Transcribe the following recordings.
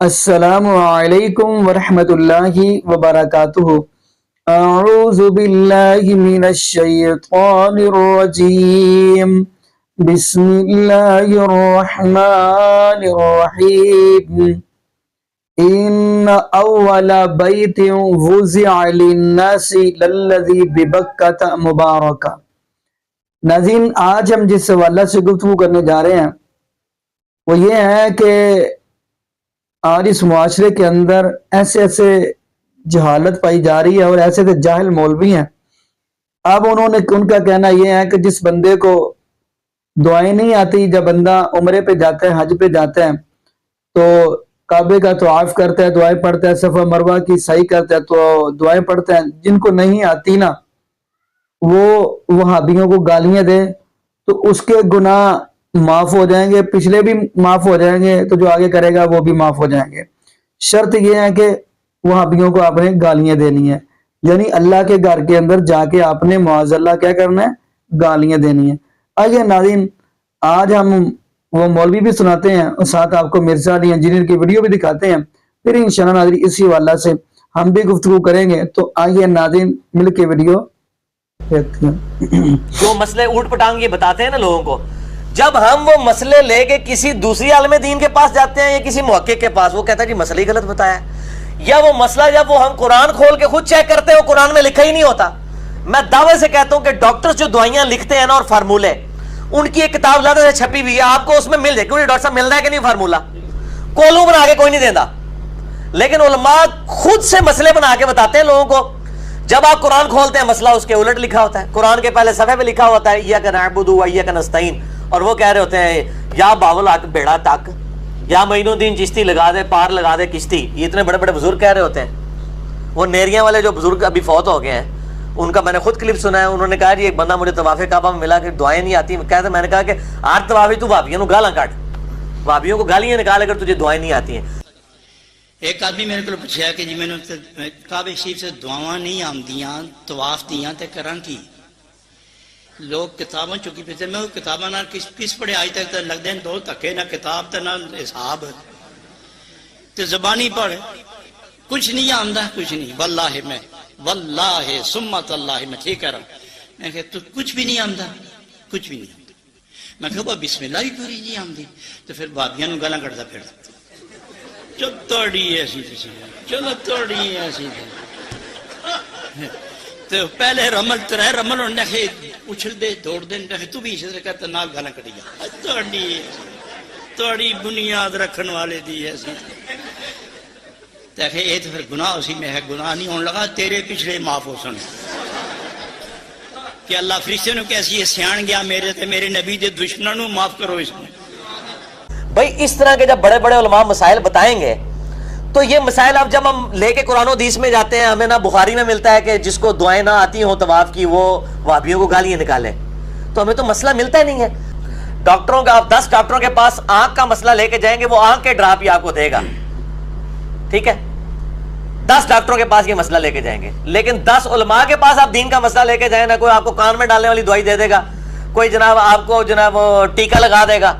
السلام علیکم ورحمۃ اللہ وبرکاتہ۔ اعوذ باللہ من الشیطان الرجیم، بسم اللہ الرحمن الرحیم۔ ان اول بیت وضع للناس للذی ببکۃ مبارکہ۔ ناظرین، آج ہم جس حوالے سے گفتگو کرنے جا رہے ہیں وہ یہ ہے کہ آج اس معاشرے کے اندر ایسے جہالت پائی جا رہی ہے اور ایسے جاہل مولوی ہیں۔ اب ان کا کہنا یہ ہے کہ جس بندے کو دعائیں نہیں آتی، جب بندہ عمرے پہ جاتا ہے، حج پہ جاتا ہے تو کعبے کا طواف کرتا ہے، دعائیں پڑھتا ہے، صفا مروہ کی سعی کرتا ہے تو دعائیں پڑھتا ہے، جن کو نہیں آتی نا وہ وہابیوں کو گالیاں دے تو اس کے گناہ معاف ہو جائیں گے، پچھلے بھی معاف ہو جائیں گے، تو جو آگے کرے گا وہ بھی معاف ہو جائیں گے۔ شرط یہ ہے کہ وہابیوں کو آپ نے گالیاں دینی ہے، یعنی اللہ کے گھر کے اندر جا کے آپ نے معاذ اللہ کیا کرنا ہے، گالیاں دینی ہے۔ آئیے ناظرین، آج ہم وہ مولوی بھی سناتے ہیں اور ساتھ آپ کو مرزا علی انجینئر کی ویڈیو بھی دکھاتے ہیں، پھر انشاءاللہ ناظرین اسی حوالے سے ہم بھی گفتگو کریں گے۔ تو آئیے ناظرین مل کے ویڈیو دیکھتے ہیں۔ جو مسئلے اوٹ پٹانگ یہ بتاتے ہیں نا لوگوں کو، جب ہم وہ مسئلے لے کے کسی دوسری عالم دین کے پاس جاتے ہیں یا کسی محقق کے پاس، وہ کہتا ہے جی مسئلہ ہی غلط بتایا ہے، یا وہ مسئلہ جب وہ ہم قرآن کھول کے خود چیک کرتے ہیں وہ قرآن میں لکھا ہی نہیں ہوتا۔ میں دعوے سے کہتا ہوں کہ ڈاکٹرز جو دوائیاں لکھتے ہیں نا اور فارمولے، ان کی ایک کتاب لاتے سے چھپی ہوئی ہے، آپ کو اس میں مل جائے، کیونکہ ڈاکٹر صاحب مل رہا ہے کہ نہیں فارمولا، کولوں بنا کے کوئی نہیں دیتا، لیکن علماء خود سے مسئلے بنا کے بتاتے ہیں لوگوں کو۔ جب آپ قرآن کھولتے ہیں مسئلہ اس کے الٹ لکھا ہوتا ہے، قرآن کے پہلے صفحے پہ لکھا ہوتا ہے ایاک نعبد و ایاک نستعین، اور وہ کہہ رہے ہوتے ہیں یا باول آک بیڑا تک، یا معین الدین چشتی لگا دے پار لگا دے کشتی، یہ اتنے بڑے بڑے بزرگ کہہ رہے ہوتے ہیں۔ وہ نیریاں والے جو بزرگ ابھی فوت ہو گئے ہیں ان کا میں نے خود کلپ سنا ہے، انہوں نے کہا جی ایک بندہ مجھے طواف کعبہ میں ملا کہ دعائیں نہیں آتی، کہتے میں نے کہا کہ آٹھ طوافی تو بھابیوں گالاں کاٹ، بھابیوں کو گالیاں نکال اگر تجھے دعائیں نہیں آتی ہیں۔ ایک آدمی میرے کو پوچھا کہ جی میں نے کعبے شریف سے دعاواں نہیں آمدیاں طواف دیاں تے کراں کی؟ لوگ کتاباں چکی پھرتے، میں کتاباں نہ کس پڑھے آج تک لگ دیں دو تکے، نہ کتاب تے نہ حساب تے زبانی پڑھ، کچھ نہیں آمدہ، کچھ نہیں، واللہ سمت اللہ میں ٹھیک کہہ رہا ہوں۔ میں کہا تو کچھ بھی نہیں آمدہ، کچھ بھی نہیں آمدہ۔ میں کہا بسم اللہ ہی پڑھی نہیں آمدی، تو پھر بابیاں نو گالاں کٹدا پھر چلو توڑی ایسی تھی، چلو توڑی ایسی تھی، تو پہلے رمل ترے رمل ہونے کے اچھل دے دوڑ دے، تو بھی اسی طرح کرتا نال گالاں کٹی گیا، توڑی بنیاد رکھن والے دی ایسی تھی، یہ تو پھر گناہ اسی میں ہے، گناہ نہیں ہونے لگا، تیرے پچھلے معاف ہو سن کہ اللہ فرشتے نو کیسی ہے سیان گیا میرے تے میرے نبی دے دشمنوں نو معاف کرو اس میں۔ بھائی اس طرح کے جب بڑے بڑے علماء مسائل بتائیں گے تو یہ مسائل اب جب ہم لے کے قرآن و حدیث میں جاتے ہیں، ہمیں نہ بخاری میں ملتا ہے کہ جس کو دعائیں نہ آتی ہوں طواف کی وہ وہابیوں کو گالیاں نکالے، تو ہمیں تو مسئلہ ملتا ہی نہیں ہے۔ ڈاکٹروں کا آپ 10 ڈاکٹروں کے پاس آنکھ کا مسئلہ لے کے جائیں گے، وہ آنکھ کے ڈراپ ہی آپ کو دے گا، ٹھیک ہے، 10 ڈاکٹروں کے پاس یہ مسئلہ لے کے جائیں گے، لیکن 10 علماء کے پاس آپ دین کا مسئلہ لے کے جائیں نا، کوئی آپ کو کان میں ڈالنے والی دوائی دے دے گا، کوئی جناب آپ کو جناب ٹیکا لگا دے گا،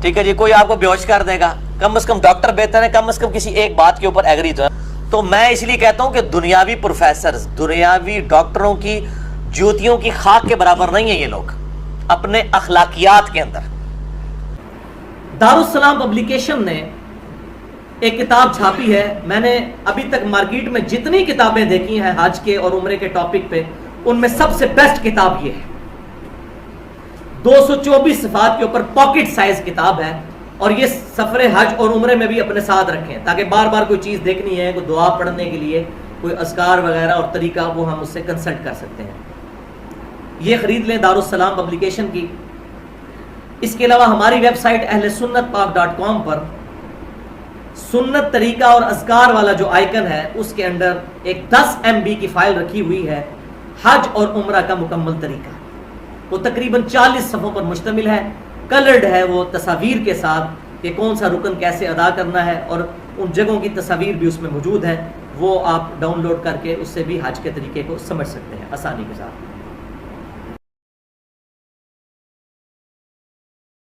ٹھیک ہے جی، کوئی آپ کو بیہوش کر دے گا، کم از کم ڈاکٹر بہتر ہے، کم از کم کسی ایک بات کے اوپر ایگری تو میں اس لیے کہتا ہوں کہ دنیاوی پروفیسرز، دنیاوی ڈاکٹروں کی جوتیوں کی خاک کے برابر نہیں ہیں یہ لوگ اپنے اخلاقیات کے اندر۔ دارالسلام پبلیکیشن نے ایک کتاب چھاپی ہے، میں نے ابھی تک مارکیٹ میں جتنی کتابیں دیکھی ہیں حج کے اور عمرے کے ٹاپک پہ، ان میں سب سے بیسٹ کتاب یہ ہے، 224 صفحات کے اوپر پاکٹ سائز کتاب ہے، اور یہ سفر حج اور عمرے میں بھی اپنے ساتھ رکھیں تاکہ بار بار کوئی چیز دیکھنی ہے، کوئی دعا پڑھنے کے لیے کوئی اذکار وغیرہ اور طریقہ، وہ ہم اس سے کنسلٹ کر سکتے ہیں۔ یہ خرید لیں دارالسلام پبلیکیشن کی۔ اس کے علاوہ ہماری ویب سائٹ اہل سنت پاک.com پر سنت طریقہ اور اذکار والا جو آئیکن ہے اس کے اندر ایک 10 MB کی فائل رکھی ہوئی ہے، حج اور عمرہ کا مکمل طریقہ، وہ تقریباً 40 صفحوں پر مشتمل ہے، کلرڈ ہے وہ تصاویر کے ساتھ کہ کون سا رکن کیسے ادا کرنا ہے، اور ان جگہوں کی تصاویر بھی اس میں موجود ہیں، وہ آپ ڈاؤن لوڈ کر کے اس سے بھی حج کے طریقے کو سمجھ سکتے ہیں آسانی کے ساتھ۔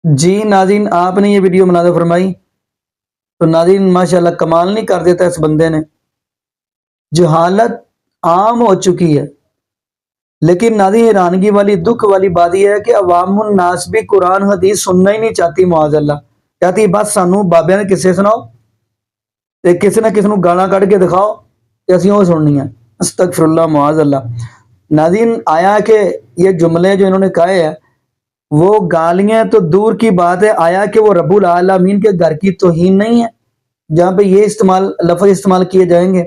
جی ناظرین، آپ نے یہ ویڈیو مناظر فرمائی۔ تو ناظرین ماشاءاللہ کمال نہیں کر دیتا اس بندے نے. جہالت عام ہو چکی ہے، لیکن ناظرین حیرانگی والی دکھ والی بات یہ ہے کہ عوام الناس بھی قرآن حدیث سننا ہی نہیں چاہتی. معاذ اللہ کہتی بس سانو بابے نے کسے سناؤ تے کسی نہ کسی نو گالاں کڈ کے دکھاؤ تے اسی وہ سننی ہے. استغفر اللہ معاذ اللہ. ناظرین آیا کہ یہ جملے جو انہوں نے کہے ہیں وہ گالیاں تو دور کی بات ہے، آیا کہ وہ رب العالمین کے گھر کی توہین نہیں ہے جہاں پہ یہ لفظ استعمال کیے جائیں گے،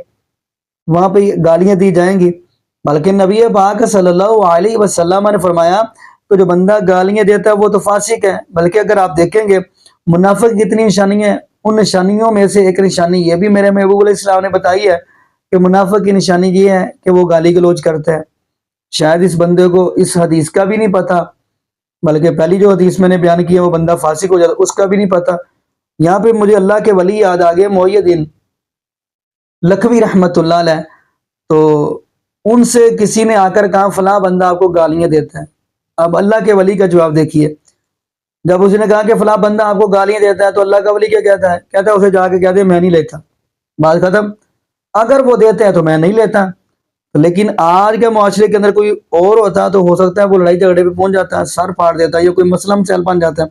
وہاں پہ گالیاں دی جائیں گی. بلکہ نبی پاک صلی اللہ علیہ وسلم نے فرمایا تو جو بندہ گالیاں دیتا ہے وہ تو فاسق ہے. بلکہ اگر آپ دیکھیں گے منافق کتنی نشانی ہیں، ان نشانیوں میں سے ایک نشانی یہ بھی میرے محبوب علیہ السلام نے بتائی ہے کہ منافق کی نشانی یہ ہے کہ وہ گالی گلوچ کرتا ہے. شاید اس بندے کو اس حدیث کا بھی نہیں پتا، بلکہ پہلی جو حدیث میں نے بیان کیا وہ بندہ فاسق ہو جاتا اس کا بھی نہیں پتا. یہاں پہ مجھے اللہ کے ولی یاد آ گئے محی الدین لکھوی رحمت اللہ علیہ. تو ان سے کسی نے آ کر کہا فلاں بندہ آپ کو گالیاں دیتا ہے. اب اللہ کے ولی کا جواب دیکھیے. جب اس نے کہا کہ فلاں بندہ آپ کو گالیاں دیتا ہے تو اللہ کا ولی کیا کہتا ہے؟ کہتا ہے اسے جا کے کہتے ہیں میں نہیں لیتا، بات ختم. اگر وہ دیتے ہیں تو میں نہیں لیتا. لیکن آج کے معاشرے کے اندر کوئی اور ہوتا تو ہو سکتا ہے وہ لڑائی جھگڑے پہ پہنچ جاتا ہے، سر پھاڑ دیتا ہے یا کوئی مسئلہ مسائل بن جاتا ہے.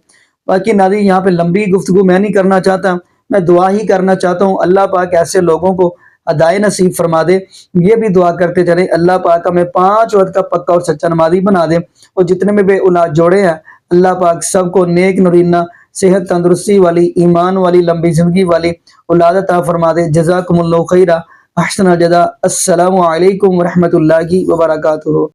باقی ناظرین یہاں پہ لمبی گفتگو میں نہیں کرنا چاہتا، میں دعا ہی کرنا چاہتا ہوں اللہ پاک ایسے لوگوں کو ہدایت نصیب فرما دے. یہ بھی دعا کرتے چلیں اللہ پاک ہمیں 5 وقت کا پکا اور سچا نمازی بنا دے، اور جتنے میں بے اولاد جوڑے ہیں اللہ پاک سب کو نیک نورینہ صحت تندرستی والی ایمان والی لمبی زندگی والی اولاد عطا فرما دے. جزاکم اللہ خیرہ، احسن الجزاء. السلام علیکم ورحمۃ اللہ وبرکاتہ.